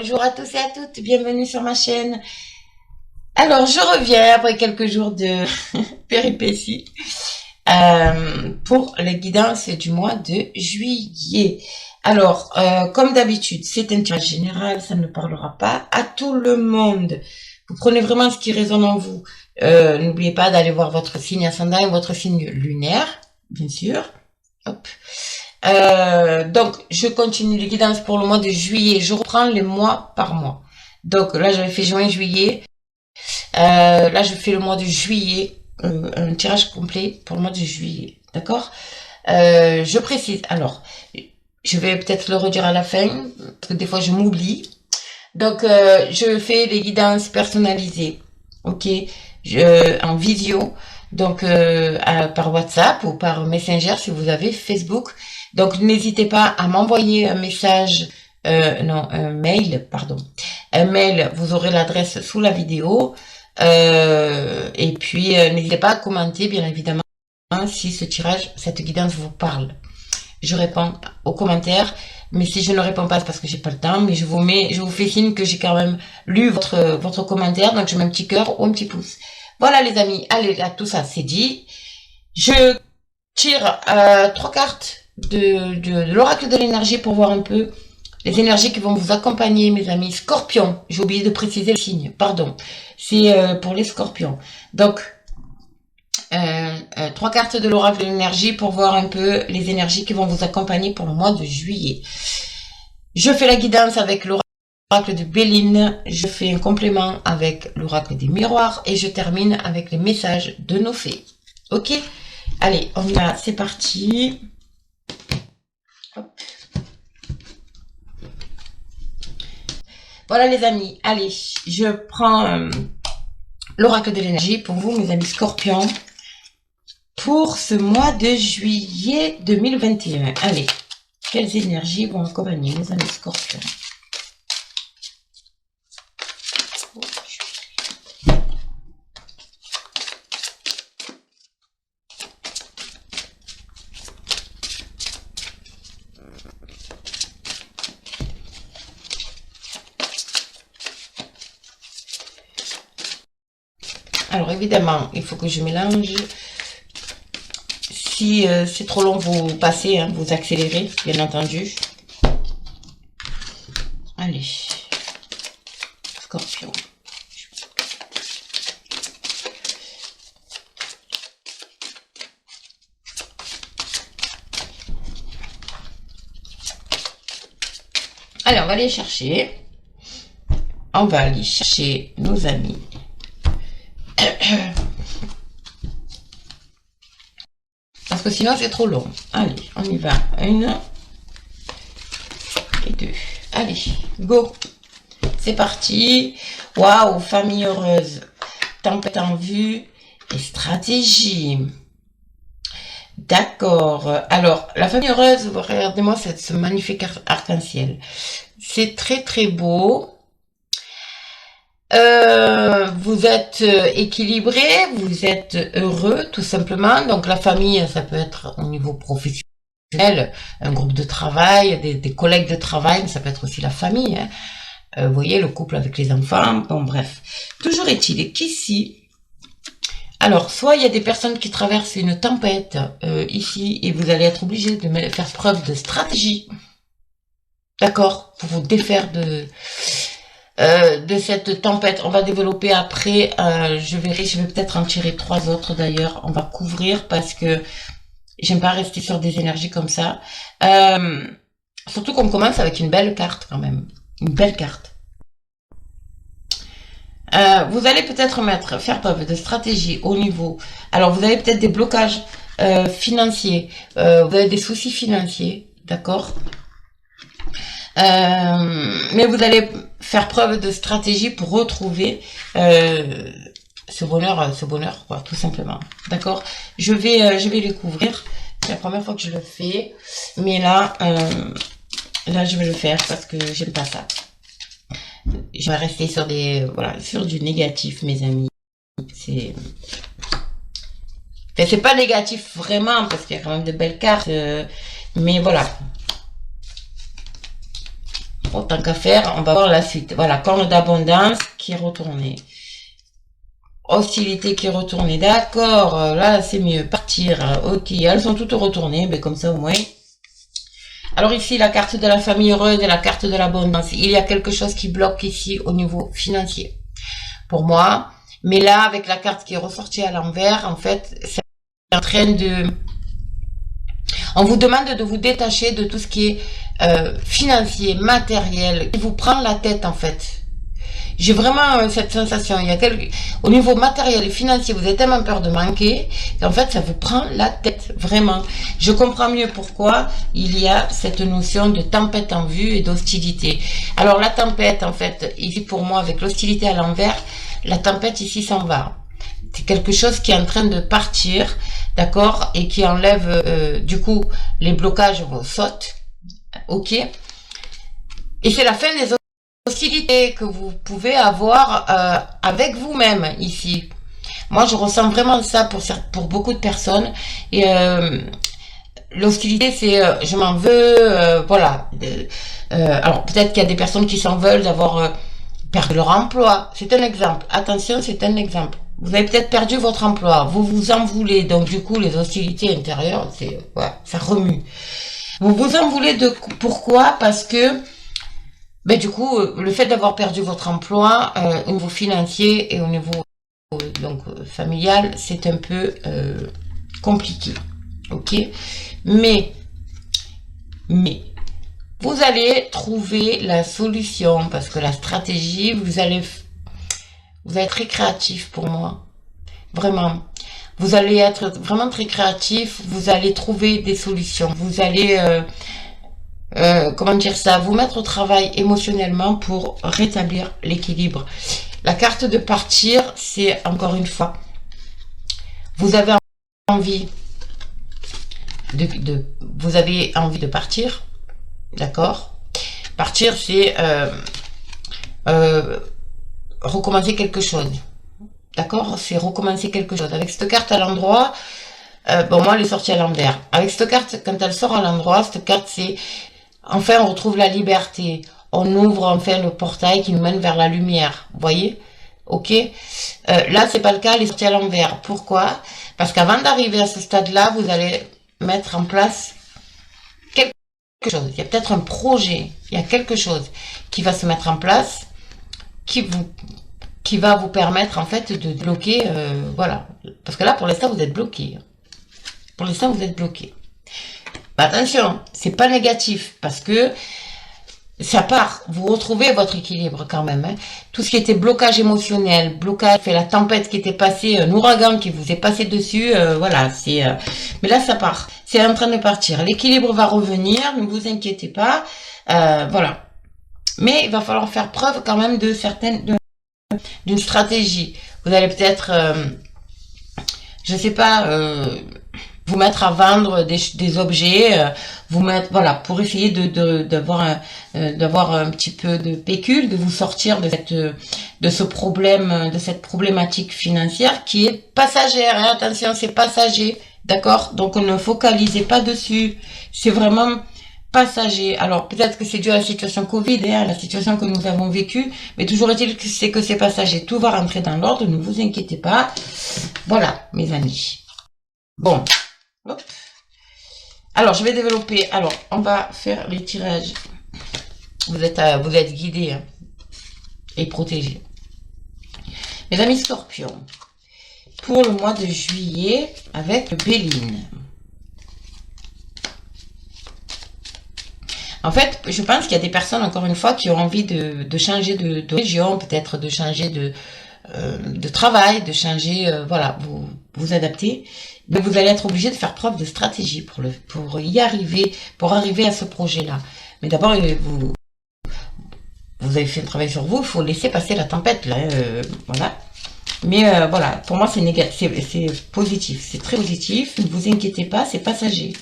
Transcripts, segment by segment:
Bonjour à tous et à toutes, bienvenue sur ma chaîne. Alors, je reviens après quelques jours de péripéties pour les guidances du mois de juillet. Alors, comme d'habitude, c'est un tirage général, ça ne parlera pas à tout le monde. Vous prenez vraiment ce qui résonne en vous. N'oubliez pas d'aller voir votre signe ascendant et votre signe lunaire, bien sûr. Hop. Donc, je continue les guidances pour le mois de juillet. Je reprends les mois par mois. Donc, là, j'avais fait juin, juillet. Là, je fais le mois de juillet. Un tirage complet pour le mois de juillet. D'accord? Je précise. Alors, je vais peut-être le redire à la fin, parce que des fois, je m'oublie. Donc, je fais les guidances personnalisées. Ok? En visio. Donc, par WhatsApp ou par Messenger si vous avez Facebook. Donc, n'hésitez pas à m'envoyer un message, un mail, pardon. Un mail, vous aurez l'adresse sous la vidéo. Et puis, n'hésitez pas à commenter, bien évidemment, si ce tirage, cette guidance vous parle. Je réponds aux commentaires, mais si je ne réponds pas, c'est parce que j'ai pas le temps, mais je vous fais signe que j'ai quand même lu votre commentaire, donc je mets un petit cœur ou un petit pouce. Voilà les amis, allez, là, tout ça, c'est dit. Je tire 3 cartes de l'oracle de l'énergie pour voir un peu les énergies qui vont vous accompagner, mes amis. Scorpion, j'ai oublié de préciser le signe, pardon. C'est pour les scorpions. Donc, 3 cartes de l'oracle de l'énergie pour voir un peu les énergies qui vont vous accompagner pour le mois de juillet. Je fais la guidance avec l'oracle de Béline, je fais un complément avec l'oracle des miroirs et je termine avec les messages de nos fées. Ok? Allez, on y va, c'est parti. Hop. Voilà les amis, allez, je prends l'oracle de l'énergie pour vous, mes amis scorpions, pour ce mois de juillet 2021. Allez, quelles énergies vont accompagner mes amis scorpions? Alors évidemment, il faut que je mélange. Si c'est trop long, vous passez, hein, vous accélérez, bien entendu. Allez, scorpion. Allez, on va aller chercher. On va aller chercher nos amis. Parce que sinon c'est trop long. Allez, on y va. 1 et 2. Allez, go. C'est parti. Waouh, famille heureuse. Tempête en vue et stratégie. D'accord. Alors, la famille heureuse, regardez-moi ce magnifique arc-en-ciel. C'est très très beau. Vous êtes équilibré, vous êtes heureux tout simplement. Donc la famille, ça peut être au niveau professionnel, un groupe de travail, des collègues de travail, mais ça peut être aussi la famille, hein. Vous voyez, le couple avec les enfants, bon bref. Toujours est-il qu'ici, alors soit il y a des personnes qui traversent une tempête ici et vous allez être obligé de faire preuve de stratégie, d'accord, pour vous défaire de cette tempête. On va développer après, je vais peut-être en tirer 3 autres d'ailleurs, on va couvrir parce que j'aime pas rester sur des énergies comme ça, surtout qu'on commence avec une belle carte quand même, une belle carte. Vous allez peut-être faire preuve de stratégie au niveau, alors vous avez peut-être des blocages financiers, vous avez des soucis financiers, d'accord, mais vous allez faire preuve de stratégie pour retrouver ce bonheur quoi, tout simplement. D'accord. Je vais les couvrir. C'est la première fois que je le fais, mais là je vais le faire parce que j'aime pas ça. Je vais rester sur sur du négatif, mes amis. C'est pas négatif vraiment parce qu'il y a quand même de belles cartes, mais voilà. Bon, tant qu'à faire, on va voir la suite. Voilà, corne d'abondance qui est retournée. Hostilité qui est retournée. D'accord, là c'est mieux. Partir. Ok, elles sont toutes retournées, mais comme ça au moins. Alors ici, la carte de la famille heureuse et la carte de l'abondance. Il y a quelque chose qui bloque ici au niveau financier. Pour moi. Mais là, avec la carte qui est ressortie à l'envers, en fait, c'est en train de... On vous demande de vous détacher de tout ce qui est financier, matériel, qui vous prend la tête en fait. J'ai vraiment cette sensation. Il y a au niveau matériel et financier, vous avez tellement peur de manquer qu'en fait, ça vous prend la tête, vraiment. Je comprends mieux pourquoi il y a cette notion de tempête en vue et d'hostilité. Alors la tempête, en fait, ici pour moi, avec l'hostilité à l'envers, la tempête ici s'en va. C'est quelque chose qui est en train de partir, d'accord, et qui enlève du coup les blocages vous sautent, ok. Et c'est la fin des hostilités que vous pouvez avoir avec vous-même ici. Moi, je ressens vraiment ça pour beaucoup de personnes. Et l'hostilité, c'est je m'en veux, voilà. Alors peut-être qu'il y a des personnes qui s'en veulent d'avoir perdu leur emploi. C'est un exemple. Attention, c'est un exemple. Vous avez peut-être perdu votre emploi, vous vous en voulez, donc du coup les hostilités intérieures, c'est ouais, ça remue. Vous vous en voulez pourquoi? Parce que ben du coup le fait d'avoir perdu votre emploi au niveau financier et au niveau donc familial, c'est un peu compliqué, ok. Mais vous allez trouver la solution parce que la stratégie, vous allez être très créatif pour moi. Vraiment. Vous allez être vraiment très créatif. Vous allez trouver des solutions. Vous allez, comment dire ça, vous mettre au travail émotionnellement pour rétablir l'équilibre. La carte de partir, c'est encore une fois, vous avez envie vous avez envie de partir. D'accord? Partir, c'est recommencer quelque chose. D'accord? C'est recommencer quelque chose. Avec cette carte à l'endroit, bon, moi, elle est sortie à l'envers. Avec cette carte, quand elle sort à l'endroit, cette carte, c'est enfin, on retrouve la liberté. On ouvre enfin le portail qui nous mène vers la lumière. Vous voyez? Ok? Là, c'est pas le cas, elle est sortie à l'envers. Pourquoi? Parce qu'avant d'arriver à ce stade-là, vous allez mettre en place quelque chose. Il y a peut-être un projet. Il y a quelque chose qui va se mettre en place qui va vous permettre en fait de bloquer, voilà. Parce que là, pour l'instant, vous êtes bloqué. Pour l'instant, vous êtes bloqué. Mais attention, c'est pas négatif parce que ça part. Vous retrouvez votre équilibre quand même. Hein. Tout ce qui était blocage émotionnel, blocage, fait la tempête qui était passée, un ouragan qui vous est passé dessus, voilà. C'est. Mais là, ça part. C'est en train de partir. L'équilibre va revenir. Ne vous inquiétez pas. Voilà. Mais il va falloir faire preuve quand même de d'une stratégie. Vous allez peut-être, je sais pas, vous mettre à vendre des objets, vous mettre, voilà, pour essayer d'avoir un petit peu de pécule, de vous sortir de ce problème, de cette problématique financière qui est passagère. Hein, attention, c'est passager, d'accord? Donc ne focalisez pas dessus. C'est vraiment passager. Alors peut-être que c'est dû à la situation Covid, hein, à la situation que nous avons vécue, mais toujours est-il que c'est passager. Tout va rentrer dans l'ordre, ne vous inquiétez pas. Voilà, mes amis. Bon. Hop. Alors, je vais développer. Alors, on va faire les tirages. Vous êtes guidés hein, et protégés. Mes amis scorpions, pour le mois de juillet, avec Béline. En fait, je pense qu'il y a des personnes, encore une fois, qui ont envie de changer de région, peut-être de changer de travail, de changer, voilà, vous adapter. Mais vous allez être obligé de faire preuve de stratégie pour y arriver, pour arriver à ce projet-là. Mais d'abord, vous avez fait un travail sur vous, il faut laisser passer la tempête, là, voilà. Mais voilà, pour moi, c'est négatif, c'est positif, c'est très positif. Ne vous inquiétez pas, c'est passager.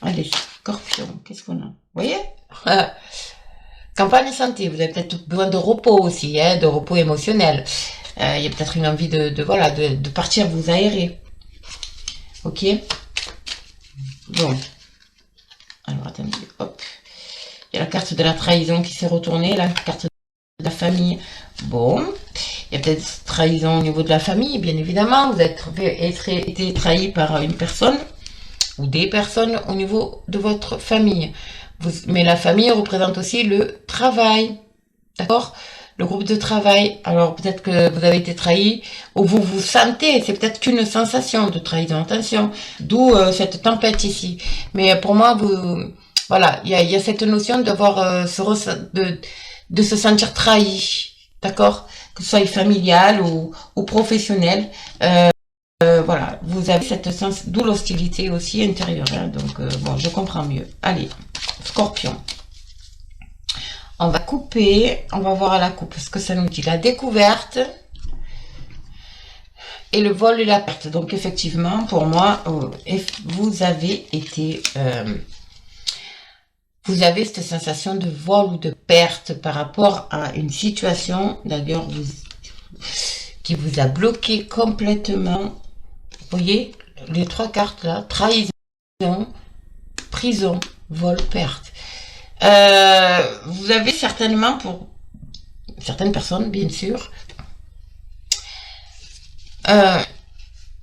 Allez, scorpion, qu'est-ce qu'on a? Vous voyez? Campagne santé, vous avez peut-être besoin de repos aussi, hein, de repos émotionnel. Il y a peut-être une envie voilà, de partir vous aérer. Ok? Bon. Alors, attendez, hop. Il y a la carte de la trahison qui s'est retournée, la carte de la famille. Bon, il y a peut-être trahison au niveau de la famille, bien évidemment. Vous avez été trahi par une personne ou des personnes au niveau de votre famille. Mais la famille représente aussi le travail, d'accord? Le groupe de travail. Alors peut-être que vous avez été trahi ou vous vous sentez, c'est peut-être qu'une sensation de trahison. Attention, d'où cette tempête ici. Mais pour moi, voilà, il y a cette notion d'avoir de se sentir trahi, d'accord? Que ce soit familial ou professionnel. Voilà, vous avez cette sens, d'où l'hostilité aussi intérieure. Hein, donc bon, je comprends mieux. Allez, Scorpion. On va couper, on va voir à la coupe ce que ça nous dit. La découverte et le vol et la perte. Donc effectivement, pour moi, vous avez été... vous avez cette sensation de vol ou de perte par rapport à une situation, d'ailleurs, qui vous a bloqué complètement. Vous voyez, les trois cartes là, trahison, prison, vol, perte. Vous avez certainement, pour certaines personnes, bien sûr,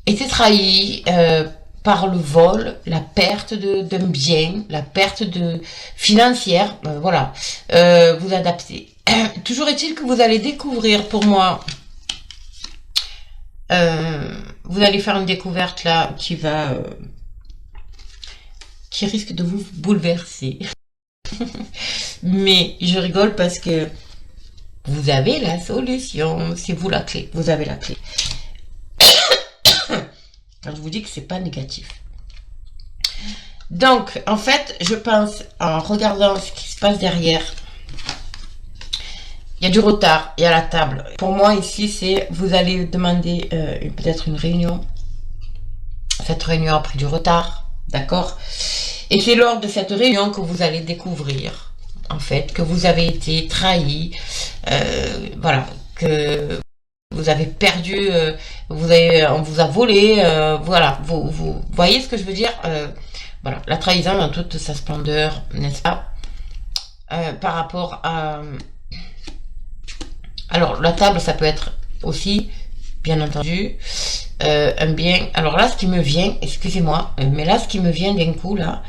été trahi par le vol, la perte d'un bien, la perte financière, voilà, vous adaptez. Toujours est-il que vous allez découvrir, pour moi, vous allez faire une découverte là qui risque de vous bouleverser. Mais je rigole parce que vous avez la solution, c'est vous la clé, vous avez la clé. Alors, je vous dis que c'est pas négatif. Donc, en fait, je pense, en regardant ce qui se passe derrière, il y a du retard, il y a la table. Pour moi, ici, c'est, vous allez demander peut-être une réunion. Cette réunion a pris du retard, d'accord? Et c'est lors de cette réunion que vous allez découvrir, en fait, que vous avez été trahi, voilà, que vous avez perdu, on vous a volé, voilà, vous voyez ce que je veux dire? Voilà, la trahison dans toute sa splendeur, n'est-ce pas? Par rapport à... Alors, la table, ça peut être aussi, bien entendu, un bien. Alors là, ce qui me vient, excusez-moi, mais là, ce qui me vient d'un coup, là,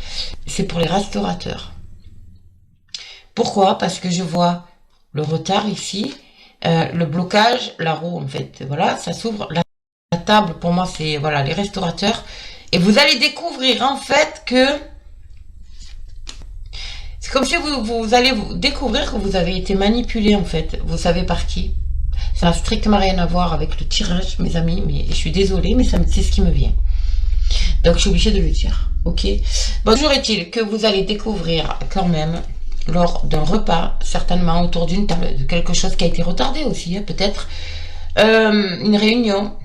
c'est pour les restaurateurs. Pourquoi? Parce que je vois le retard ici, le blocage, la roue, en fait. Voilà, ça s'ouvre. La table, pour moi, c'est, voilà, les restaurateurs. Et vous allez découvrir, en fait, que c'est comme si vous allez découvrir que vous avez été manipulé, en fait. Vous savez par qui? Ça n'a strictement rien à voir avec le tirage, mes amis, mais je suis désolée, mais c'est ce qui me vient. Donc, je suis obligée de le dire, ok? Bon, toujours est-il que vous allez découvrir quand même, lors d'un repas, certainement autour d'une table, de quelque chose qui a été retardé aussi, hein, peut-être, une réunion,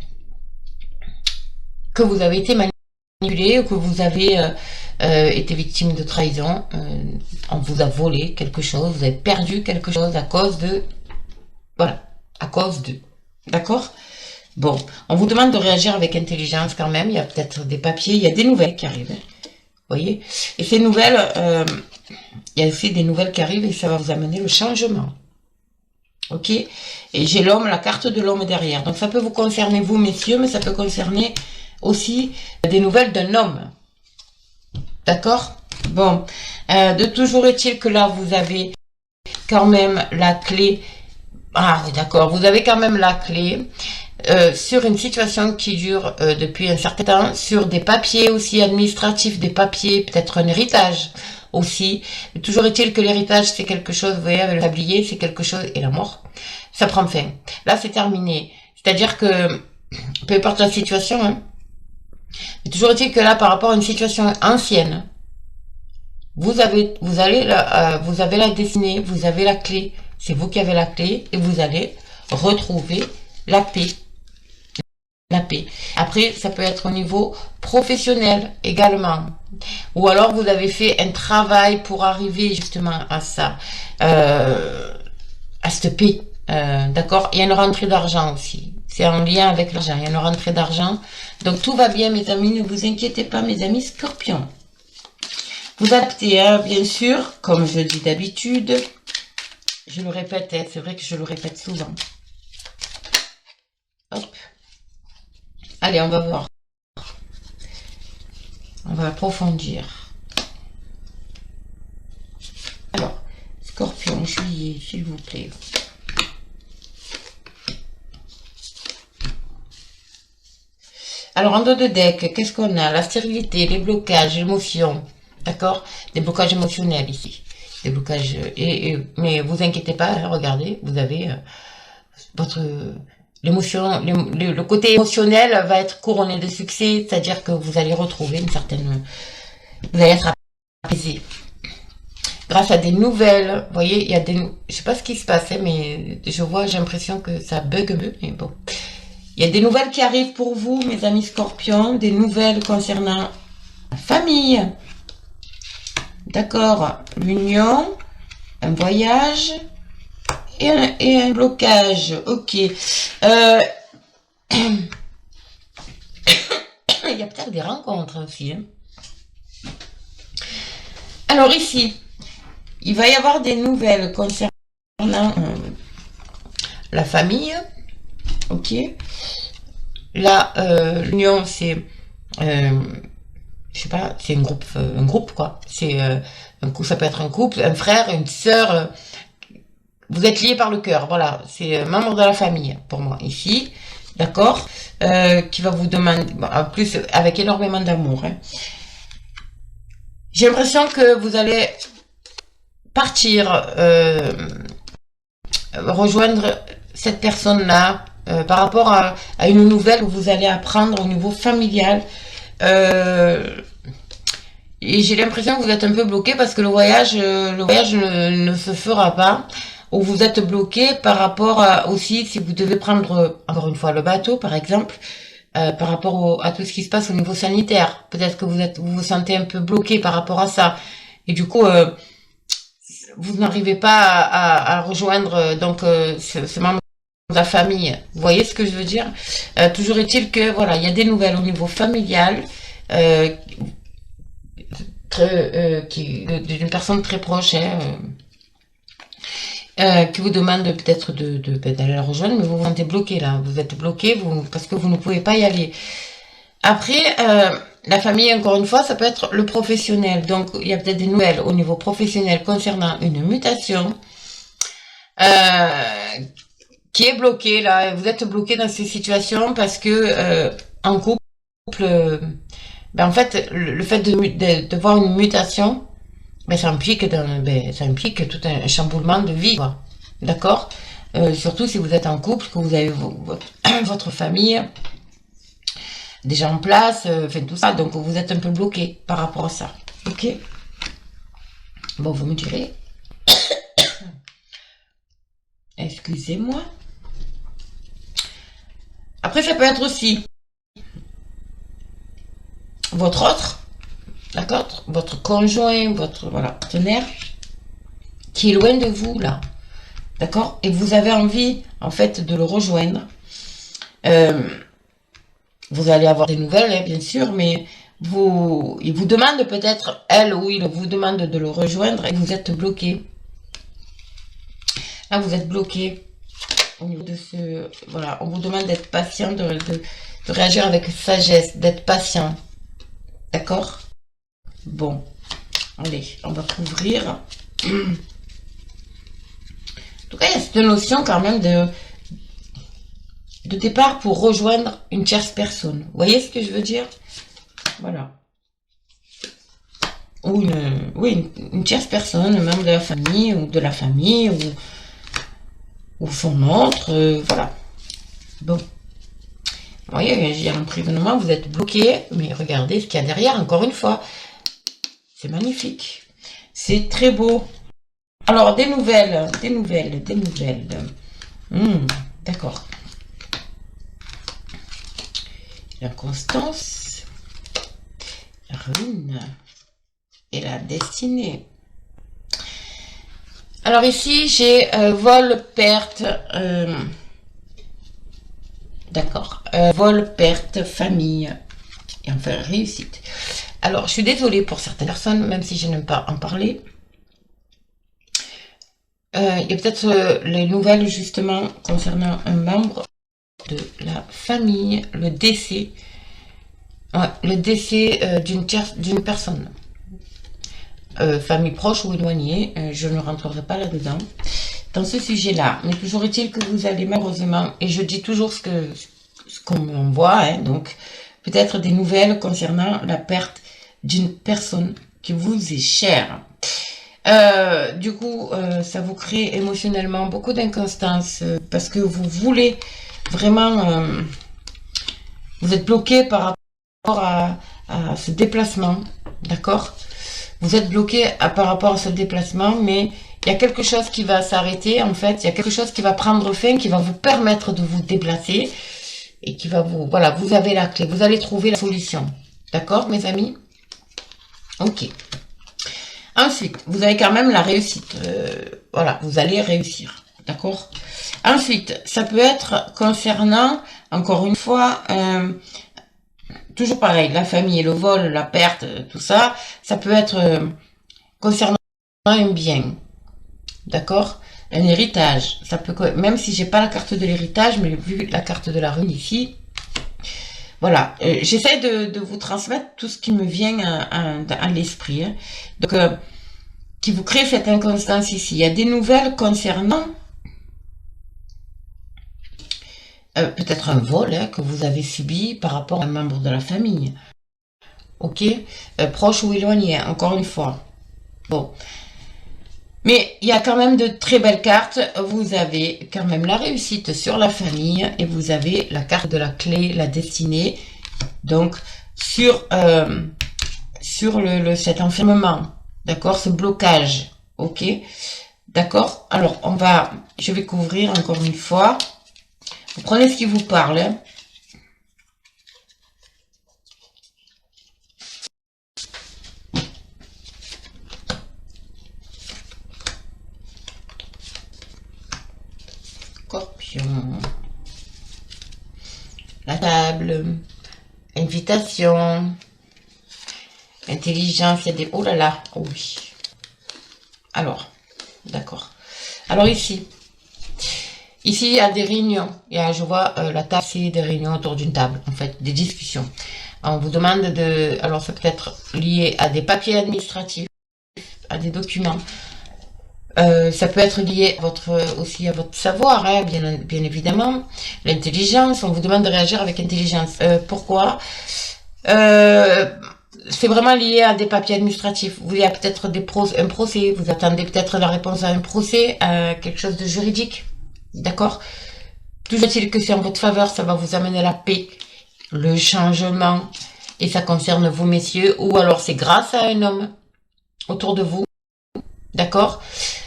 que vous avez été manipulé, ou que vous avez été victime de trahison, on vous a volé quelque chose, vous avez perdu quelque chose à cause de... Voilà, à cause de... D'accord? Bon, on vous demande de réagir avec intelligence quand même, il y a peut-être des papiers, il y a des nouvelles qui arrivent, hein, vous voyez? Et ces nouvelles, il y a aussi des nouvelles qui arrivent et ça va vous amener le changement. Ok? Et j'ai l'homme, la carte de l'homme derrière. Donc ça peut vous concerner vous, messieurs, mais ça peut concerner aussi des nouvelles d'un homme. D'accord? Bon. De toujours est-il que là, vous avez quand même la clé. Ah oui, d'accord. Vous avez quand même la clé sur une situation qui dure depuis un certain temps, sur des papiers aussi administratifs, des papiers, peut-être un héritage aussi. Toujours est-il que l'héritage, c'est quelque chose, vous voyez, avec le tablier, c'est quelque chose, et la mort, ça prend fin. Là, c'est terminé. C'est-à-dire que, peu importe la situation, hein, mais toujours est-il que là, par rapport à une situation ancienne, vous avez la destinée, vous avez la clé, c'est vous qui avez la clé, et vous allez retrouver la paix. La paix. Après, ça peut être au niveau professionnel également. Ou alors, vous avez fait un travail pour arriver justement à ça, à cette paix. D'accord? Il y a une rentrée d'argent aussi. C'est en lien avec l'argent. Il y a une rentrée d'argent. Donc, tout va bien, mes amis. Ne vous inquiétez pas, mes amis scorpions. Vous adaptez, hein, bien sûr, comme je dis d'habitude. Je le répète, hein, c'est vrai que je le répète souvent. Hop. Allez, on va voir. On va approfondir. Alors, Scorpion, juillet, s'il vous plaît. Alors, en dos de deck, qu'est-ce qu'on a? La stérilité, les blocages, l'émotion. D'accord? Des blocages émotionnels ici. Des blocages... mais vous inquiétez pas, hein, regardez, vous avez votre... L'émotion, le côté émotionnel va être couronné de succès, c'est-à-dire que vous allez retrouver une certaine... Vous allez être apaisé. Grâce à des nouvelles, vous voyez, il y a des... Je sais pas ce qui se passe, hein, mais je vois, j'ai l'impression que ça bug un peu, mais bon. Il y a des nouvelles qui arrivent pour vous, mes amis scorpions, des nouvelles concernant la famille. D'accord, l'union, un voyage et un blocage. Ok. Il y a peut-être des rencontres aussi. Hein. Alors ici, il va y avoir des nouvelles concernant la famille. Ok. Là, l'union, c'est, je sais pas, c'est un groupe quoi. C'est un coup, ça peut être un couple, un frère, une sœur. Vous êtes liés par le cœur, voilà. C'est un membre de la famille pour moi ici, d'accord, qui va vous demander, en plus avec énormément d'amour. Hein. J'ai l'impression que vous allez partir, rejoindre cette personne-là. Par rapport à une nouvelle que vous allez apprendre au niveau familial. Et j'ai l'impression que vous êtes un peu bloqué parce que le voyage ne se fera pas. Ou vous êtes bloqué par rapport à aussi si vous devez prendre, encore une fois, le bateau, par exemple, par rapport à tout ce qui se passe au niveau sanitaire. Peut-être que vous vous sentez un peu bloqué par rapport à ça. Et du coup, vous n'arrivez pas à rejoindre donc ce membre de la famille. Vous voyez ce que je veux dire? Toujours est-il que voilà, il y a des nouvelles au niveau familial d'une personne très proche qui vous demande peut-être d'aller la rejoindre, mais vous vous sentez bloqué là. Vous êtes bloqué parce que vous ne pouvez pas y aller. Après, la famille, encore une fois, ça peut être le professionnel. Donc, il y a peut-être des nouvelles au niveau professionnel concernant une mutation. Qui est bloqué là, vous êtes bloqué dans ces situations parce que en couple, en fait, le fait de voir une mutation, ça implique tout un chamboulement de vie, quoi. D'accord. Surtout si vous êtes en couple, que vous avez votre famille déjà en place, tout ça, donc vous êtes un peu bloqué par rapport à ça. Ok. Bon, vous me direz. Excusez-moi. Après, ça peut être aussi votre autre, d'accord, votre conjoint, votre partenaire, qui est loin de vous, là, d'accord, et vous avez envie, en fait, de le rejoindre. Vous allez avoir des nouvelles, hein, bien sûr, mais il vous demande peut-être, elle ou il vous demande de le rejoindre et vous êtes bloqué. Là, vous êtes bloqué. Au niveau de ce, voilà, on vous demande d'être patient, de réagir avec sagesse, d'être patient. D'accord? Bon. Allez, on va couvrir. En tout cas, il y a cette notion quand même de départ pour rejoindre une tierce personne. Vous voyez ce que je veux dire? Voilà. Ou une tierce personne, un membre de la famille, ou de la famille, ou son autre, voilà. Bon. Vous voyez, il y a un emprisonnement, vous êtes bloqué, mais regardez ce qu'il y a derrière, encore une fois. C'est magnifique. C'est très beau. Alors, des nouvelles. D'accord. La constance, la ruine et la destinée. Alors ici, j'ai vol, perte, d'accord, vol, perte, famille, et enfin réussite. Alors, je suis désolée pour certaines personnes, même si je n'aime pas en parler. Il y a peut-être les nouvelles, justement, concernant un membre de la famille, le décès. Ouais, le décès d'une personne. Famille proche ou éloignée, je ne rentrerai pas là-dedans. Dans ce sujet-là, mais toujours est-il que vous allez malheureusement, et je dis toujours ce qu'on m'envoie, hein, donc peut-être des nouvelles concernant la perte d'une personne qui vous est chère. Du coup, ça vous crée émotionnellement beaucoup d'inconstance parce que vous voulez vraiment, vous êtes bloqué par rapport à ce déplacement, d'accord? Vous êtes bloqué par rapport à ce déplacement, mais il y a quelque chose qui va s'arrêter, en fait, il y a quelque chose qui va prendre fin, qui va vous permettre de vous déplacer et qui va vous, voilà, vous avez la clé, vous allez trouver la solution. D'accord, mes amis? Ok. Ensuite, vous avez quand même la réussite. Voilà, vous allez réussir. D'accord? Ensuite, ça peut être concernant, encore une fois, toujours pareil, la famille, le vol, la perte, tout ça, ça peut être concernant un bien. D'accord? Un héritage. Ça peut, même si j'ai pas la carte de l'héritage, mais vu la carte de la rune ici, voilà. J'essaie de vous transmettre tout ce qui me vient à l'esprit. Hein. Donc, qui vous crée cette inconstance ici. Il y a des nouvelles concernant peut-être un vol hein, que vous avez subi par rapport à un membre de la famille. Ok? Proche ou éloigné, encore une fois. Bon. Mais il y a quand même de très belles cartes. Vous avez quand même la réussite sur la famille et vous avez la carte de la clé, la destinée. Donc, sur cet enfermement, d'accord, ce blocage, ok, d'accord. Alors, je vais couvrir encore une fois. Vous prenez ce qui vous parle. Hein. Scorpion. La table. Invitation. Intelligence. Il y a des... Oh là là. Oh oui. Alors. D'accord. Alors ici. Ici, il y a des réunions. Je vois la table, c'est des réunions autour d'une table. En fait, des discussions. On vous demande de... Alors, ça peut être lié à des papiers administratifs. À des documents. Ça peut être lié aussi à votre savoir, hein, bien évidemment. L'intelligence, on vous demande de réagir avec intelligence. Pourquoi c'est vraiment lié à des papiers administratifs. Il y a peut-être un procès, vous attendez peut-être la réponse à un procès, à quelque chose de juridique. D'accord? Toujours est-il que c'est en votre faveur, ça va vous amener la paix, le changement, et ça concerne vous, messieurs, ou alors c'est grâce à un homme autour de vous. D'accord?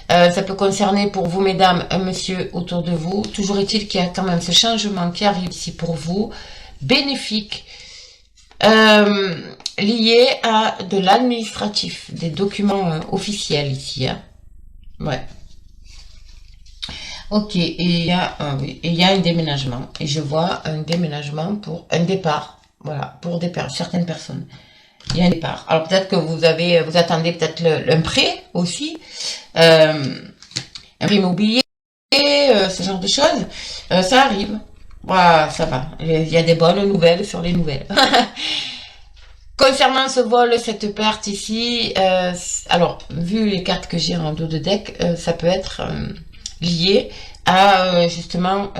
Ça peut concerner pour vous, mesdames, un monsieur autour de vous. Toujours est-il qu'il y a quand même ce changement qui arrive ici pour vous, bénéfique, lié à de l'administratif, des documents officiels ici. Hein. Ouais. Ok, et il y a un déménagement. Et je vois un déménagement pour un départ. Voilà, pour certaines personnes. Il y a un départ. Alors peut-être que vous attendez peut-être un prêt aussi, un prêt immobilier, ce genre de choses. Ça arrive. Voilà, ça va. Il y a des bonnes nouvelles sur les nouvelles. Concernant ce vol, cette perte ici, alors vu les cartes que j'ai en dos de deck, ça peut être lié à justement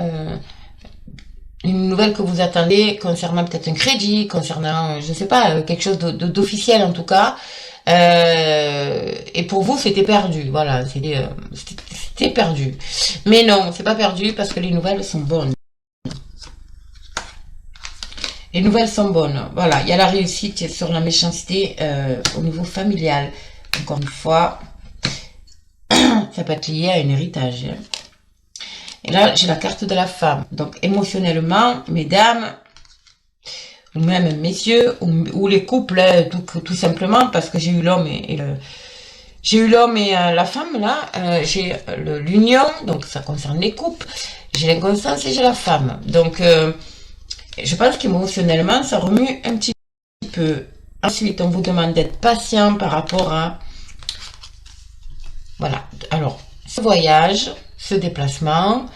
une nouvelle que vous attendez concernant peut-être un crédit, concernant, je sais pas, quelque chose d'officiel en tout cas. Et pour vous, c'était perdu. Voilà, c'était perdu. Mais non, c'est pas perdu parce que les nouvelles sont bonnes. Les nouvelles sont bonnes. Voilà, il y a la réussite sur la méchanceté au niveau familial. Encore une fois, ça peut être lié à un héritage. Et là, j'ai la carte de la femme. Donc, émotionnellement, mesdames, ou même messieurs, ou les couples, tout simplement, parce que j'ai eu l'homme et la femme, là. J'ai l'union, donc ça concerne les couples. J'ai l'inconstance et j'ai la femme. Donc, je pense qu'émotionnellement, ça remue un petit peu. Ensuite, on vous demande d'être patient par rapport à... Voilà. Alors, ce voyage, ce déplacement,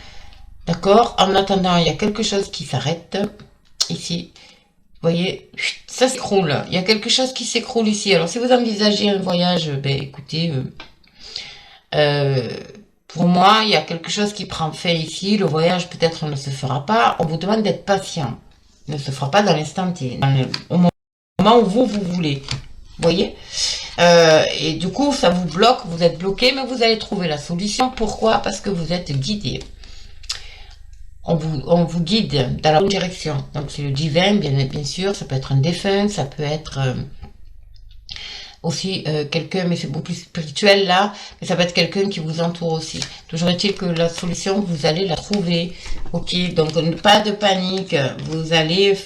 d'accord? En attendant, il y a quelque chose qui s'arrête. Ici, vous voyez, ça s'écroule. Il y a quelque chose qui s'écroule ici. Alors, si vous envisagez un voyage, ben écoutez, pour moi, il y a quelque chose qui prend fin ici. Le voyage, peut-être, ne se fera pas. On vous demande d'être patient. Il ne se fera pas dans l'instant T, au moment où vous voulez. Vous voyez, et du coup, ça vous bloque, vous êtes bloqué, mais vous allez trouver la solution. Pourquoi? Parce que vous êtes guidé. On vous guide dans la bonne direction. Donc, c'est le divin, bien sûr. Ça peut être un défunt, ça peut être aussi quelqu'un, mais c'est beaucoup plus spirituel là. Mais ça peut être quelqu'un qui vous entoure aussi. Toujours est-il que la solution, vous allez la trouver. Ok, donc pas de panique. Vous allez...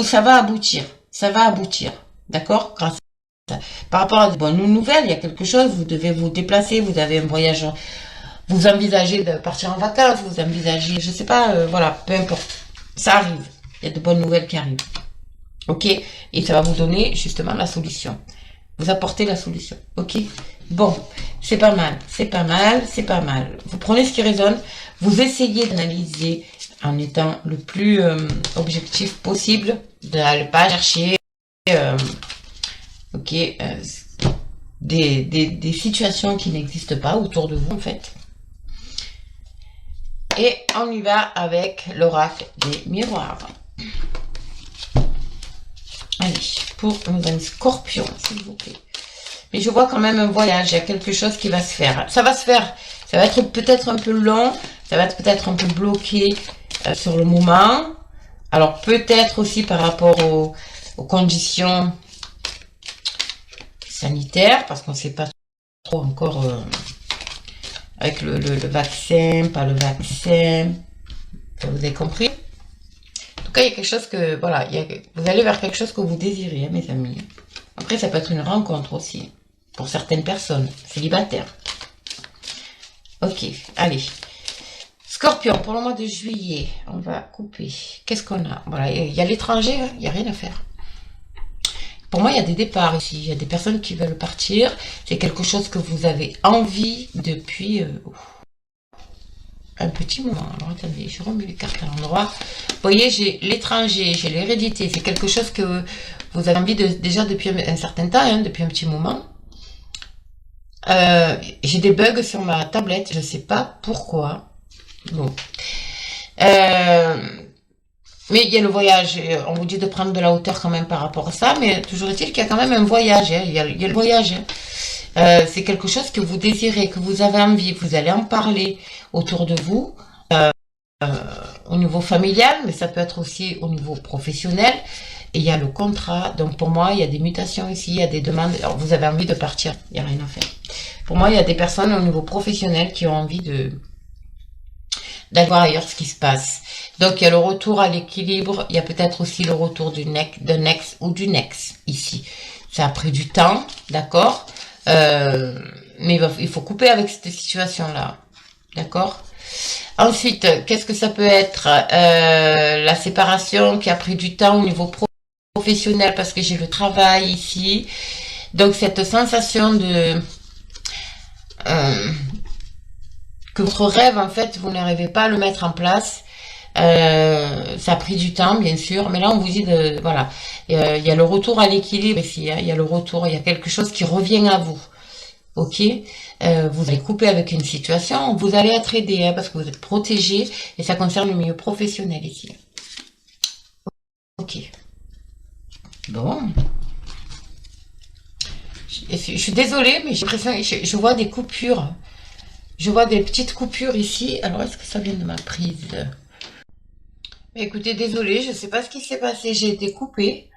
ça va aboutir. Ça va aboutir. D'accord? Grâce à ça. Par rapport à de bonnes nouvelles, il y a quelque chose, vous devez vous déplacer, vous avez un voyage, vous envisagez de partir en vacances, vous envisagez, je sais pas, voilà, peu importe. Ça arrive. Il y a de bonnes nouvelles qui arrivent. Ok? Et ça va vous donner justement la solution. Vous apportez la solution. Ok? Bon, c'est pas mal, c'est pas mal, c'est pas mal. Vous prenez ce qui résonne, vous essayez d'analyser en étant le plus objectif possible, de ne pas chercher ok, des situations qui n'existent pas autour de vous en fait. Et on y va avec l'oracle des miroirs. Allez, pour nos amis scorpions, s'il vous plaît. Mais je vois quand même un voyage, il y a quelque chose qui va se faire. Ça va se faire, ça va être peut-être un peu long, ça va être peut-être un peu bloqué sur le moment. Alors peut-être aussi par rapport aux conditions sanitaires, parce qu'on ne sait pas trop encore avec le vaccin, pas le vaccin. Vous avez compris? En tout cas, il y a quelque chose que, voilà, vous allez vers quelque chose que vous désirez, hein, mes amis. Après, ça peut être une rencontre aussi, pour certaines personnes, célibataires. Ok, allez. Scorpion, pour le mois de juillet, on va couper. Qu'est-ce qu'on a? Voilà, il y a l'étranger, il n'y a rien à faire. Pour moi, il y a des départs ici. Il y a des personnes qui veulent partir. C'est quelque chose que vous avez envie depuis un petit moment. Alors, attendez, je remets les cartes à l'endroit. Vous voyez, j'ai l'étranger, j'ai l'hérédité. C'est quelque chose que vous avez envie de déjà depuis un certain temps, hein, depuis un petit moment. J'ai des bugs sur ma tablette. Je ne sais pas pourquoi. Bon. Mais il y a le voyage, on vous dit de prendre de la hauteur quand même par rapport à ça, mais toujours est-il qu'il y a quand même un voyage, hein, il y a le voyage. Hein. C'est quelque chose que vous désirez, que vous avez envie, vous allez en parler autour de vous, au niveau familial, mais ça peut être aussi au niveau professionnel. Et il y a le contrat, donc pour moi, il y a des mutations ici, il y a des demandes, alors vous avez envie de partir, il n'y a rien à faire. Pour moi, il y a des personnes au niveau professionnel qui ont envie d'aller voir ailleurs ce qui se passe. Donc il y a le retour à l'équilibre, il y a peut-être aussi le retour d'un ex ou d'une ex ici. Ça a pris du temps, d'accord, mais il faut couper avec cette situation-là, d'accord. Ensuite, qu'est-ce que ça peut être? La séparation qui a pris du temps au niveau professionnel parce que j'ai le travail ici. Donc cette sensation de que votre rêve, en fait, vous n'arrivez pas à le mettre en place. Ça a pris du temps, bien sûr, mais là, on vous dit de, voilà, il y a le retour à l'équilibre ici, hein, il y a le retour, il y a quelque chose qui revient à vous. Ok, vous allez couper avec une situation, vous allez être aidé, hein, parce que vous êtes protégé, et ça concerne le milieu professionnel ici. Ok. Bon. Je suis désolée, mais j'ai l'impression, je vois des coupures. Je vois des petites coupures ici. Alors, est-ce que ça vient de ma prise? Écoutez, désolée, je ne sais pas ce qui s'est passé. J'ai été coupée.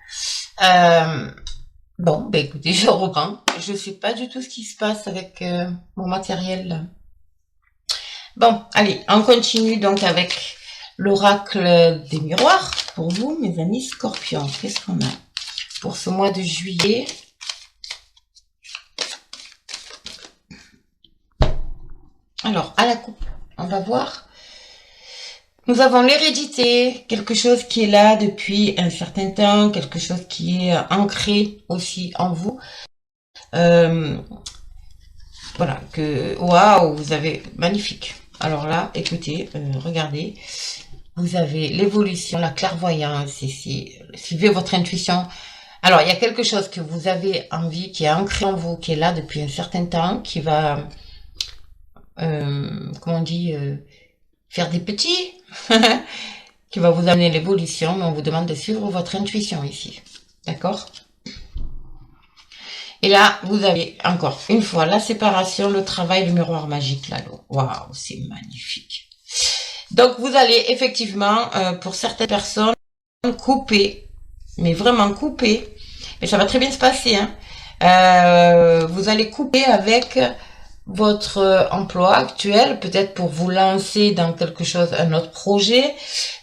Bon, ben écoutez, je reprends. Je ne sais pas du tout ce qui se passe avec mon matériel. Bon, allez, on continue donc avec l'oracle des miroirs. Pour vous, mes amis scorpions, qu'est-ce qu'on a pour ce mois de juillet? Alors, à la coupe, on va voir. Nous avons l'hérédité, quelque chose qui est là depuis un certain temps, quelque chose qui est ancré aussi en vous. Voilà, que waouh, vous avez magnifique. Alors là, écoutez, regardez, vous avez l'évolution, la clairvoyance ici. Suivez votre intuition. Alors, il y a quelque chose que vous avez envie, qui est ancré en vous, qui est là depuis un certain temps, qui va, comment on dit, faire des petits, qui va vous amener l'évolution, mais on vous demande de suivre votre intuition ici. D'accord? Et là, vous avez encore une fois la séparation, le travail, le miroir magique là. Waouh, c'est magnifique. Donc, vous allez effectivement, pour certaines personnes, couper, mais vraiment couper. Mais ça va très bien se passer. Hein. Vous allez couper avec votre emploi actuel, peut-être pour vous lancer dans quelque chose, un autre projet,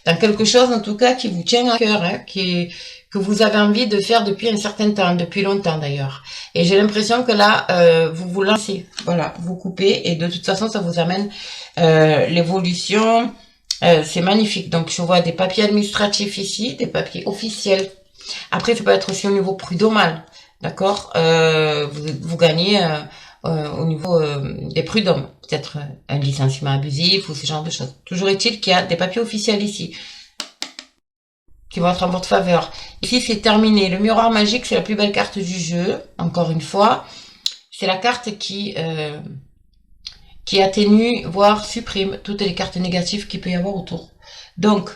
dans quelque chose en tout cas qui vous tient à cœur, hein, que vous avez envie de faire depuis un certain temps, depuis longtemps d'ailleurs. Et j'ai l'impression que là, vous vous lancez, voilà, vous coupez et de toute façon ça vous amène l'évolution. C'est magnifique. Donc je vois des papiers administratifs ici, des papiers officiels. Après ça peut être aussi au niveau prud'homal, d'accord. Vous gagnez au niveau des prud'hommes, peut-être un licenciement abusif ou ce genre de choses. Toujours est-il qu'il y a des papiers officiels ici qui vont être en votre faveur. Ici, c'est terminé. Le miroir magique, c'est la plus belle carte du jeu. Encore une fois, c'est la carte qui atténue, voire supprime toutes les cartes négatives qu'il peut y avoir autour. Donc,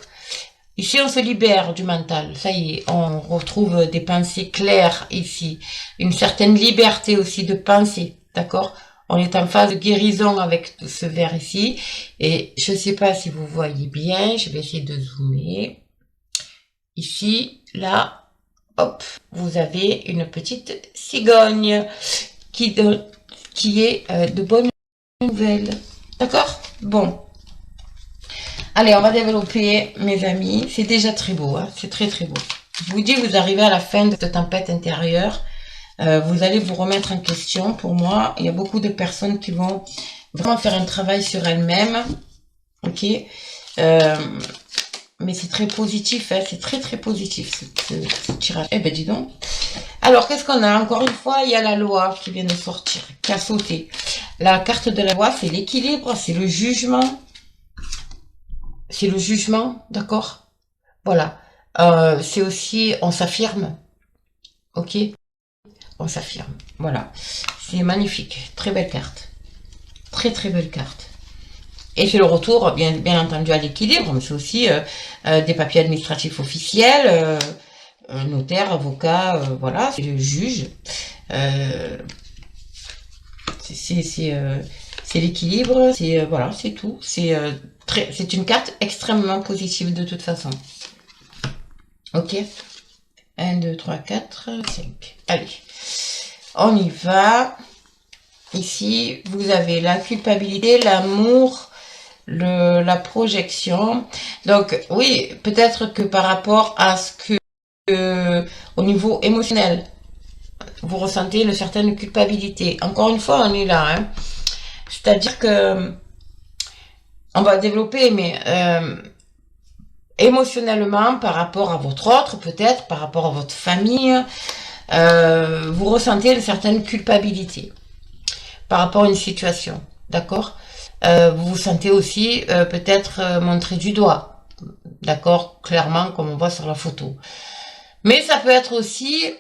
ici, on se libère du mental. Ça y est, on retrouve des pensées claires ici. Une certaine liberté aussi de penser. D'accord? On est en phase de guérison avec ce verre ici. Et je ne sais pas si vous voyez bien. Je vais essayer de zoomer. Ici, là, hop, vous avez une petite cigogne qui est de bonnes nouvelles. D'accord? Bon. Allez, on va développer, mes amis. C'est déjà très beau, hein? C'est très très beau. Je vous dis, vous arrivez à la fin de cette tempête intérieure. Vous allez vous remettre en question. Pour moi, il y a beaucoup de personnes qui vont vraiment faire un travail sur elles-mêmes. Ok, mais c'est très positif, hein, c'est très très positif ce tirage. Eh ben dis donc. Alors qu'est-ce qu'on a? Encore une fois, il y a la loi qui vient de sortir, qui a sauté. La carte de la loi, c'est l'équilibre, c'est le jugement. C'est le jugement, d'accord? Voilà. C'est aussi, on s'affirme. Ok? On s'affirme. Voilà. C'est magnifique. Très belle carte. Très très belle carte. Et c'est le retour, bien entendu, à l'équilibre, mais c'est aussi des papiers administratifs officiels, notaire, avocat, voilà, c'est le juge. C'est l'équilibre, c'est voilà, c'est tout. C'est une carte extrêmement positive de toute façon. Ok. 1, 2, 3, 4, 5. Allez, on y va. Ici, vous avez la culpabilité, l'amour, la projection. Donc oui, peut-être que par rapport à ce que au niveau émotionnel vous ressentez une certaine culpabilité. Encore une fois, on est là, hein. C'est-à-dire que on va développer, mais émotionnellement par rapport à votre autre, peut-être par rapport à votre famille, vous ressentez une certaine culpabilité par rapport à une situation, d'accord. Vous vous sentez aussi peut-être montré du doigt, d'accord, clairement comme on voit sur la photo. Mais ça peut être aussi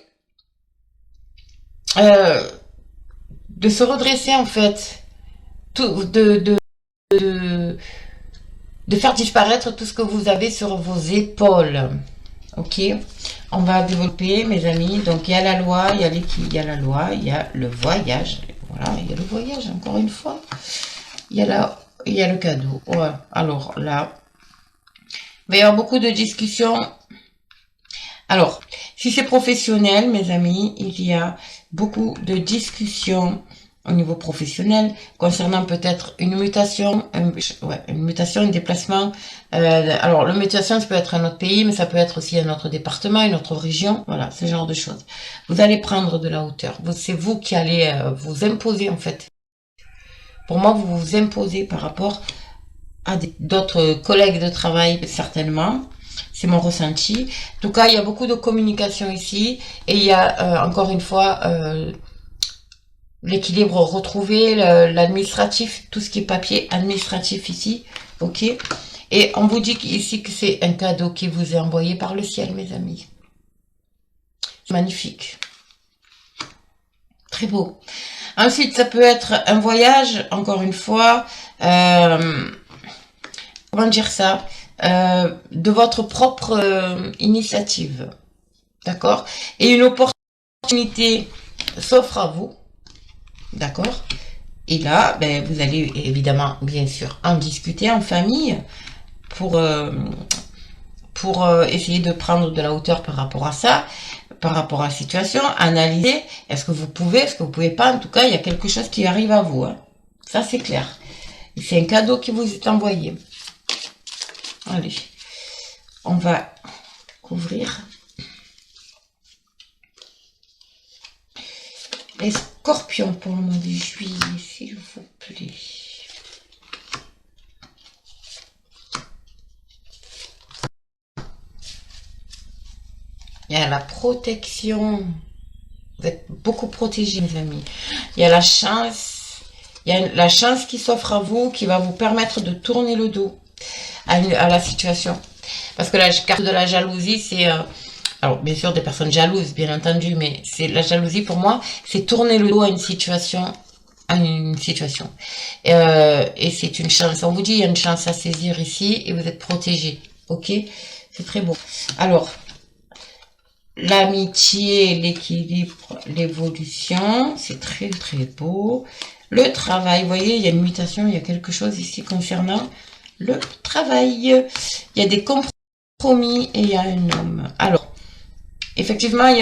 de se redresser en fait, de faire disparaître tout ce que vous avez sur vos épaules. Ok, on va développer, mes amis. Donc il y a la loi, il y a l'équilibre, il y a la loi, il y a le voyage. Voilà, il y a le voyage encore une fois. Il y a le cadeau. Ouais. Alors là, il va y avoir beaucoup de discussions. Alors, si c'est professionnel, mes amis, il y a beaucoup de discussions au niveau professionnel concernant peut-être une mutation, un déplacement. Alors, la mutation, ça peut être un autre pays, mais ça peut être aussi un autre département, une autre région. Voilà, ce genre de choses. Vous allez prendre de la hauteur. C'est vous qui allez vous imposer, en fait. Pour moi, vous vous imposez par rapport à d'autres collègues de travail, certainement. C'est mon ressenti. En tout cas, il y a beaucoup de communication ici. Et il y a, encore une fois, l'équilibre retrouvé, l'administratif, tout ce qui est papier administratif ici. Ok. Et on vous dit ici que c'est un cadeau qui vous est envoyé par le ciel, mes amis. Magnifique. Très beau. Ensuite, ça peut être un voyage, encore une fois. Comment dire ça, de votre propre initiative. D'accord? Et une opportunité s'offre à vous. D'accord? Et là, ben, vous allez évidemment, bien sûr, en discuter en famille pour essayer de prendre de la hauteur par rapport à ça, par rapport à la situation, analyser, est-ce que vous pouvez, est-ce que vous pouvez pas, en tout cas, il y a quelque chose qui arrive à vous. Hein. Ça, c'est clair. C'est un cadeau qui vous est envoyé. Allez, on va couvrir. Les scorpions pour le mois de juillet, s'il vous plaît. Il y a la protection. Vous êtes beaucoup protégés, mes amis. Il y a la chance. Il y a la chance qui s'offre à vous, qui va vous permettre de tourner le dos à la situation. Parce que la carte de la jalousie, c'est... alors, bien sûr, des personnes jalouses, bien entendu, mais c'est la jalousie, pour moi, c'est tourner le dos à une situation. Et c'est une chance. On vous dit, il y a une chance à saisir ici, et vous êtes protégés. Ok? C'est très beau. Alors... l'amitié, l'équilibre, l'évolution, c'est très très beau. Le travail, vous voyez, il y a une mutation, il y a quelque chose ici concernant le travail. Il y a des compromis et il y a un homme. Alors, effectivement,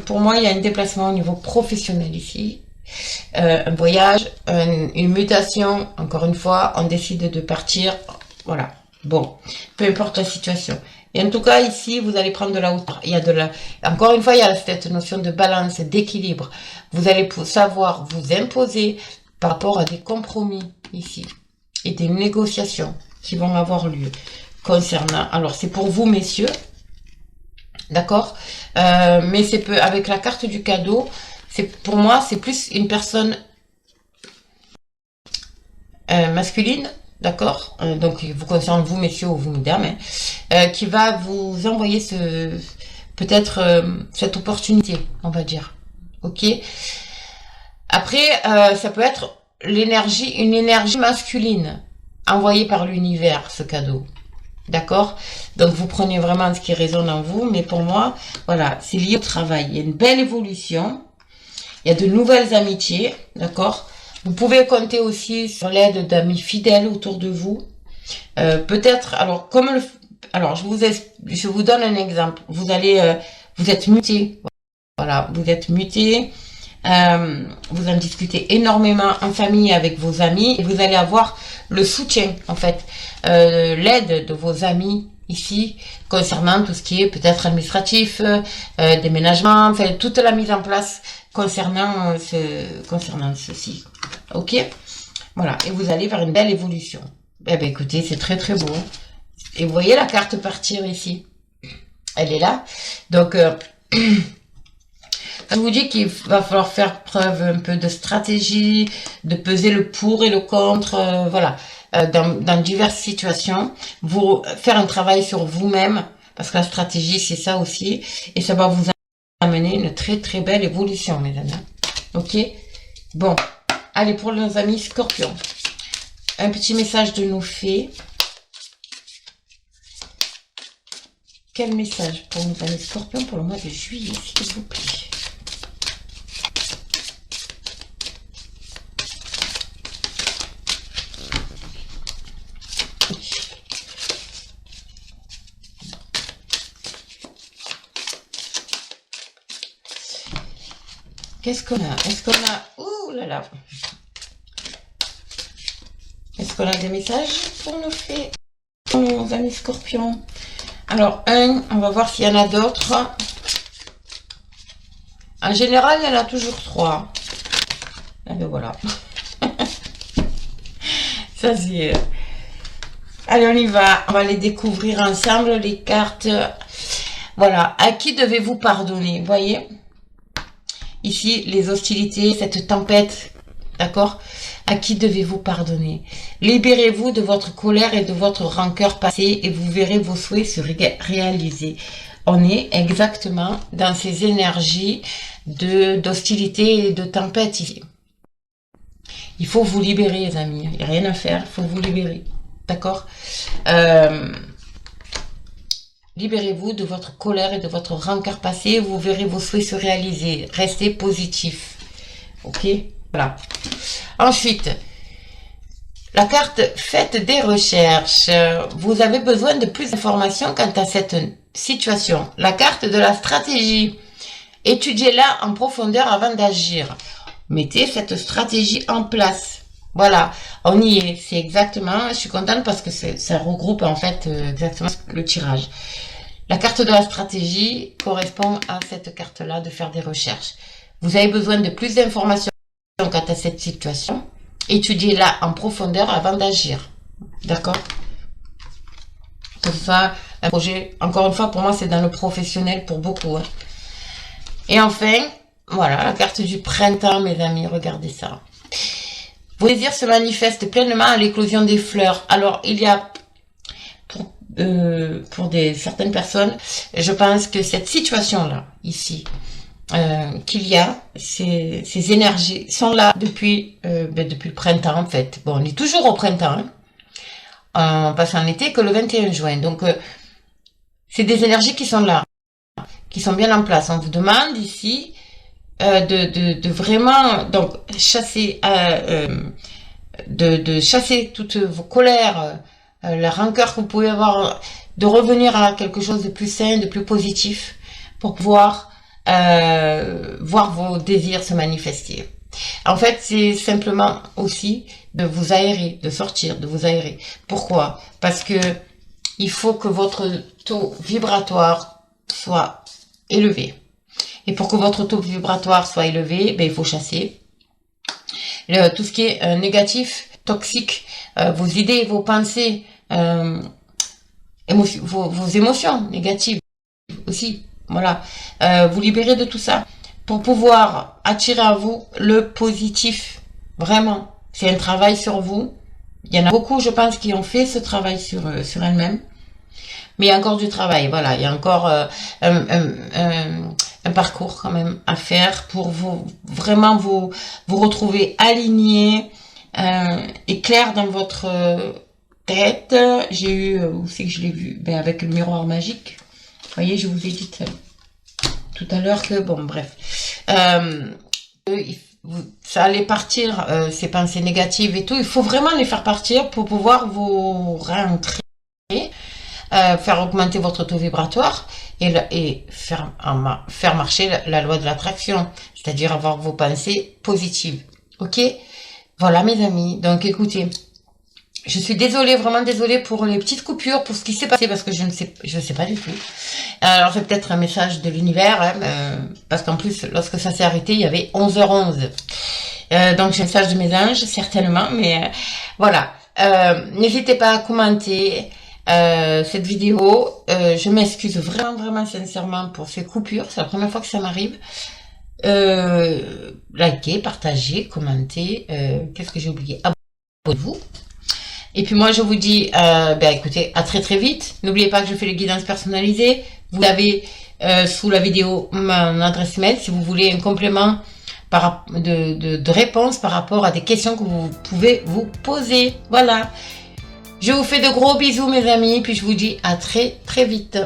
pour moi, il y a un déplacement au niveau professionnel ici. Un voyage, une mutation, encore une fois, on décide de partir. Voilà. Bon, peu importe la situation. Et en tout cas, ici, vous allez prendre de la hauteur. Encore une fois, il y a cette notion de balance, d'équilibre. Vous allez savoir vous imposer par rapport à des compromis ici. Et des négociations qui vont avoir lieu concernant... Alors, c'est pour vous, messieurs. D'accord? Mais c'est peu, avec la carte du cadeau, pour moi, c'est plus une personne masculine. D'accord, donc vous concerne vous messieurs ou vous mesdames, qui va vous envoyer peut-être cette opportunité, on va dire. Ok. Après, ça peut être une énergie masculine envoyée par l'univers, ce cadeau. D'accord. Donc vous prenez vraiment ce qui résonne en vous, mais pour moi, voilà, c'est lié au travail. Il y a une belle évolution, il y a de nouvelles amitiés, d'accord. Vous pouvez compter aussi sur l'aide d'amis fidèles autour de vous. Peut-être, alors je vous donne un exemple. Vous êtes muté. Voilà, vous êtes muté. Vous en discutez énormément en famille avec vos amis et vous allez avoir le soutien, en fait, l'aide de vos amis ici concernant tout ce qui est peut-être administratif, déménagement, enfin toute la mise en place concernant ceci. Ok, voilà, et vous allez vers une belle évolution. Eh ben écoutez, c'est très très beau. Et vous voyez la carte partir ici, elle est là. Donc je vous dis qu'il va falloir faire preuve un peu de stratégie, de peser le pour et le contre, voilà, dans diverses situations, vous faire un travail sur vous-même, parce que la stratégie c'est ça aussi, et ça va vous amener une très très belle évolution, mes amis. Ok, bon, allez pour nos amis Scorpions, un petit message de nos fées. Quel message pour nos amis Scorpions pour le mois de juillet, s'il vous plaît? Qu'est-ce qu'on a? Est-ce qu'on a... Ouh là là. Est-ce qu'on a des messages pour nos fées, pour nos amis Scorpions? Alors, on va voir s'il y en a d'autres. En général, il y en a toujours 3. Et ben voilà. Ça, c'est... Allez, on y va. On va les découvrir ensemble, les cartes. Voilà. À qui devez-vous pardonner? Vous voyez? Ici, les hostilités, cette tempête. D'accord? À qui devez-vous pardonner? Libérez-vous de votre colère et de votre rancœur passée et vous verrez vos souhaits se réaliser. On est exactement dans ces énergies d'hostilité et de tempête ici. Il faut vous libérer, les amis. Il n'y a rien à faire. Il faut vous libérer. D'accord? Libérez-vous de votre colère et de votre rancœur passé. Vous verrez vos souhaits se réaliser. Restez positif. Ok? Voilà. Ensuite, la carte faites des recherches. Vous avez besoin de plus d'informations quant à cette situation. La carte de la stratégie. Étudiez-la en profondeur avant d'agir. Mettez cette stratégie en place. Voilà, on y est. C'est exactement, je suis contente parce que ça regroupe en fait exactement le tirage. La carte de la stratégie correspond à cette carte-là de faire des recherches. Vous avez besoin de plus d'informations quant à cette situation. Étudiez-la en profondeur avant d'agir. D'accord? Que ce soit un projet, encore une fois, pour moi, c'est dans le professionnel pour beaucoup. Hein. Et enfin, voilà, la carte du printemps, mes amis, regardez ça. Vos désirs se manifestent pleinement à l'éclosion des fleurs. Alors, il y a, pour certaines personnes, je pense que cette situation-là, ici, qu'il y a, ces énergies sont là depuis le printemps, en fait. Bon, on est toujours au printemps, hein. On passe en été que le 21 juin. Donc, c'est des énergies qui sont là, qui sont bien en place. On vous demande ici de vraiment donc chasser de chasser toutes vos colères, la rancœur que vous pouvez avoir, de revenir à quelque chose de plus sain, de plus positif, pour pouvoir voir vos désirs se manifester. En fait, c'est simplement aussi de vous aérer, de sortir, de vous aérer. Pourquoi? Parce que il faut que votre taux vibratoire soit élevé. Et pour que votre taux vibratoire soit élevé, ben, il faut chasser tout ce qui est négatif, toxique, vos idées, vos pensées, vos émotions négatives aussi. Voilà, vous libérer de tout ça pour pouvoir attirer à vous le positif. Vraiment, c'est un travail sur vous. Il y en a beaucoup, je pense, qui ont fait ce travail sur elles-mêmes. Mais il y a encore du travail, voilà, il y a encore un parcours quand même à faire pour vraiment vous retrouver aligné et clair dans votre tête. J'ai eu, où c'est que je l'ai vu? Ben, avec le miroir magique. Vous voyez, je vous ai dit tout à l'heure que, bon, bref, ça allait partir, ces pensées négatives et tout. Il faut vraiment les faire partir pour pouvoir vous réentrer. Faire augmenter votre taux vibratoire et faire marcher la loi de l'attraction, c'est-à-dire avoir vos pensées positives. Ok? Voilà mes amis. Donc écoutez, je suis désolée, vraiment désolée pour les petites coupures, pour ce qui s'est passé, parce que je ne sais pas du tout. Alors c'est peut-être un message de l'univers, hein, parce qu'en plus, lorsque ça s'est arrêté, il y avait 11h11. Donc j'ai un message de mes anges, certainement, mais voilà. N'hésitez pas à commenter cette vidéo. Je m'excuse vraiment sincèrement pour ces coupures, c'est la première fois que ça m'arrive. Likez, partagez, commentez, qu'est-ce que j'ai oublié? Abonnez-vous. Et puis moi je vous dis écoutez, à très vite. N'oubliez pas que je fais les guidances personnalisées. Vous avez sous la vidéo mon adresse mail si vous voulez un complément de réponse par rapport à des questions que vous pouvez vous poser. Voilà. Je vous fais de gros bisous mes amis, puis je vous dis à très vite.